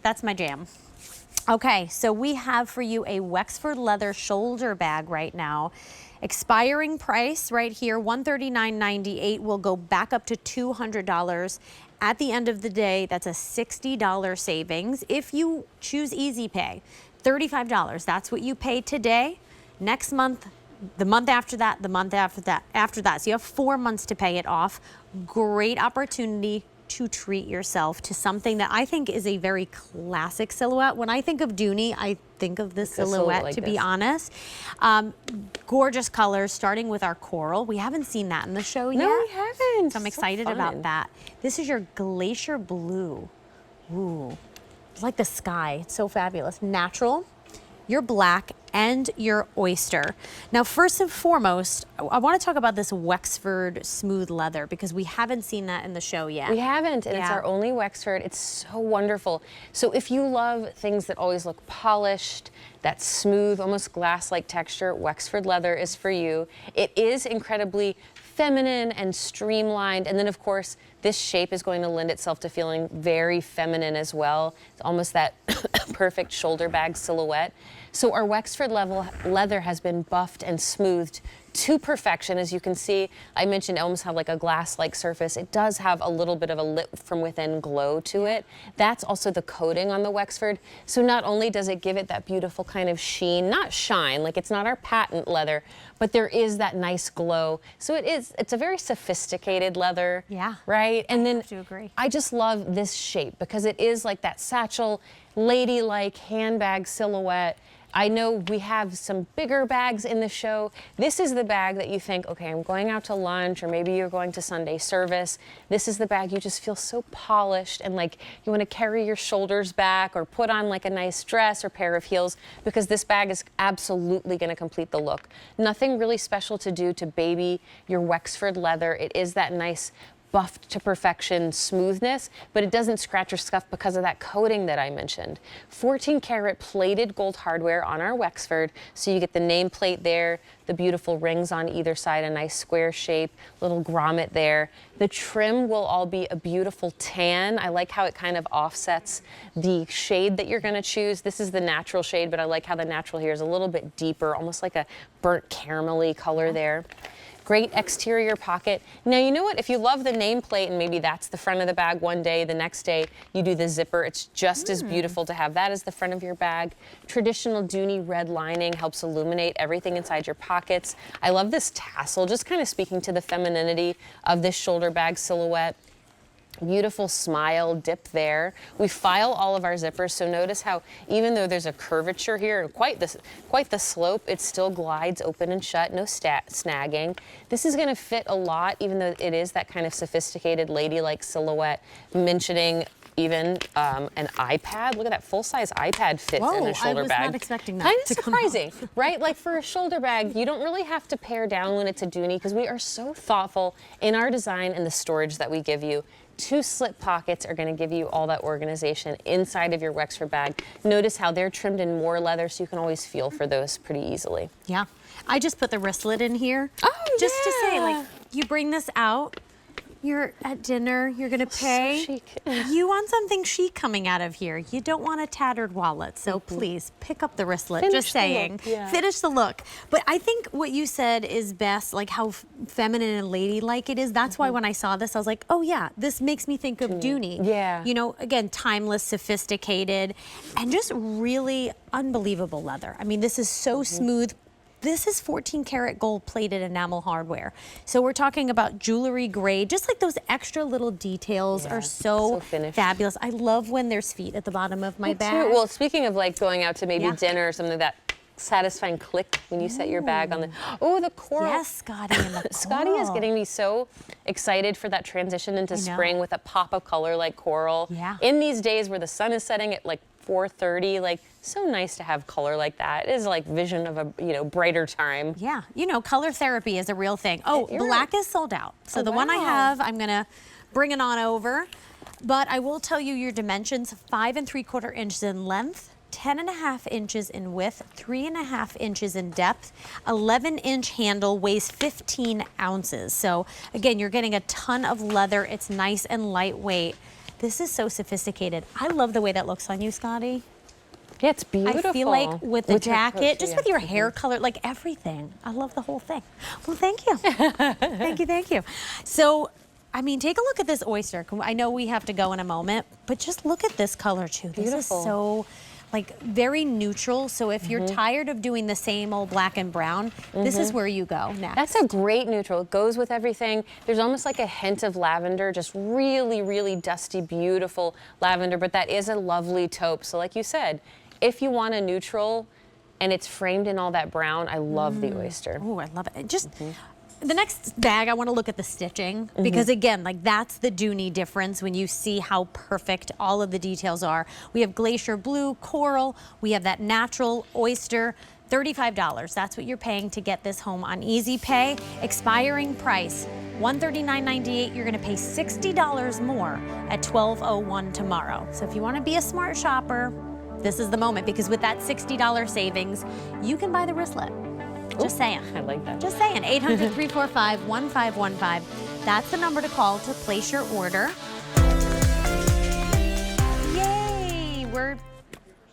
That's my jam. Okay, so we have for you a Wexford leather shoulder bag right now. Expiring price right here, $139.98, will go back up to $200. At the end of the day, that's a $60 savings. If you choose Easy Pay, $35, that's what you pay today. Next month, the month after that, the month after that. So you have 4 months to pay it off. Great opportunity to treat yourself to something that I think is a very classic silhouette. When I think of Dooney, I think of this silhouette, like to be honest. Gorgeous colors, starting with our coral. We haven't seen that in the show yet. No, we haven't. So I'm excited about that. This is your glacier blue. Ooh, it's like the sky. It's so fabulous. Natural, your black, and your oyster. Now, first and foremost, I want to talk about this Wexford smooth leather because we haven't seen that in the show yet. We haven't, and it's our only Wexford. It's so wonderful. So if you love things that always look polished, that smooth, almost glass-like texture, Wexford leather is for you. It is incredibly feminine and streamlined, and then of course this shape is going to lend itself to feeling very feminine as well. It's almost that perfect shoulder bag silhouette. So our Wexford leather has been buffed and smoothed to perfection. As you can see, I mentioned it almost have like a glass-like surface. It does have a little bit of a lit from within glow to it. That's also the coating on the Wexford. So not only does it give it that beautiful kind of sheen, not shine, like it's not our patent leather, but there is that nice glow. So it's a very sophisticated leather. Yeah. Right? And then I have to agree. I just love this shape because it is like that satchel, ladylike handbag silhouette. I know we have some bigger bags in the show. This is the bag that you think, okay, I'm going out to lunch, or maybe you're going to Sunday service. This is the bag you just feel so polished and like you want to carry your shoulders back or put on like a nice dress or pair of heels, because this bag is absolutely going to complete the look. Nothing really special to do to baby your Wexford leather. It is that nice buffed to perfection smoothness, but it doesn't scratch or scuff because of that coating that I mentioned. 14 karat plated gold hardware on our Wexford, so you get the nameplate there, the beautiful rings on either side, a nice square shape, little grommet there. The trim will all be a beautiful tan. I like how it kind of offsets the shade that you're gonna choose. This is the natural shade, but I like how the natural here is a little bit deeper, almost like a burnt caramelly color there. Great exterior pocket. Now, you know what? If you love the nameplate and maybe that's the front of the bag one day, the next day you do the zipper, it's just as beautiful to have that as the front of your bag. Traditional Dooney red lining helps illuminate everything inside your pockets. I love this tassel, just kind of speaking to the femininity of this shoulder bag silhouette. Beautiful smile dip there. We file all of our zippers, so notice how even though there's a curvature here and quite the slope, it still glides open and shut, no snagging. This is going to fit a lot, even though it is that kind of sophisticated ladylike silhouette, mentioning even an iPad. Look at that full-size iPad fits in a shoulder bag. I was not expecting that. Kind of surprising, right? Like for a shoulder bag, you don't really have to pare down when it's a Dooney because we are so thoughtful in our design and the storage that we give you. 2 slip pockets are going to give you all that organization inside of your Wexford bag. Notice how they're trimmed in more leather, so you can always feel for those pretty easily. Yeah. I just put the wristlet in here. Oh, just to say, like, you bring this out, you're at dinner, you're going to pay. So chic. You want something chic coming out of here. You don't want a tattered wallet, so please pick up the wristlet. Finish just saying. the look, yeah. Finish the look. But I think what you said is best, like how feminine and ladylike it is. That's why when I saw this, I was like, oh yeah, this makes me think of Dooney. Yeah. You know, again, timeless, sophisticated, and just really unbelievable leather. I mean, this is so smooth. This is 14 karat gold plated enamel hardware. So we're talking about jewelry grade, just like those extra little details are so fabulous. I love when there's feet at the bottom of my bag. Well, speaking of like going out to maybe dinner or something, that satisfying click when you set your bag on the, the coral. Yes, Scotty and the coral. Scotty is getting me so excited for that transition into spring with a pop of color like coral. Yeah. In these days where the sun is setting at like 4:30, like so nice to have color like that. It is like vision of a brighter time. Yeah, you know, color therapy is a real thing. Oh, black is sold out. So the one I have, I'm gonna bring it on over. But I will tell you your dimensions: 5 3/4 inches in length, 10.5 inches in width, 3.5 inches in depth, 11-inch handle, weighs 15 ounces. So again, you're getting a ton of leather. It's nice and lightweight. This is so sophisticated. I love the way that looks on you, Scotty. Yeah, it's beautiful. I feel like with the jacket, just with your yeah. hair color, like everything. I love the whole thing. Well, thank you. Thank you. So, I mean, take a look at this oyster. I know we have to go in a moment, but just look at this color too. This is Beautiful. so, like, very neutral. So if you're tired of doing the same old black and brown, this is where you go next. That's a great neutral. It goes with everything. There's almost like a hint of lavender, just really, really dusty, beautiful lavender, but that is a lovely taupe. So like you said, if you want a neutral and it's framed in all that brown, I love the oyster. Oh, I love it. Just the next bag, I want to look at the stitching because again, like that's the Dooney difference when you see how perfect all of the details are. We have glacier blue, coral, we have that natural oyster, $35. That's what you're paying to get this home on Easy Pay. Expiring price, $139.98. You're going to pay $60 more at $12.01 tomorrow. So if you want to be a smart shopper, this is the moment because with that $60 savings, you can buy the wristlet. Just saying. I like that. Just saying. 800-345-1515. That's the number to call to place your order. Yay! We're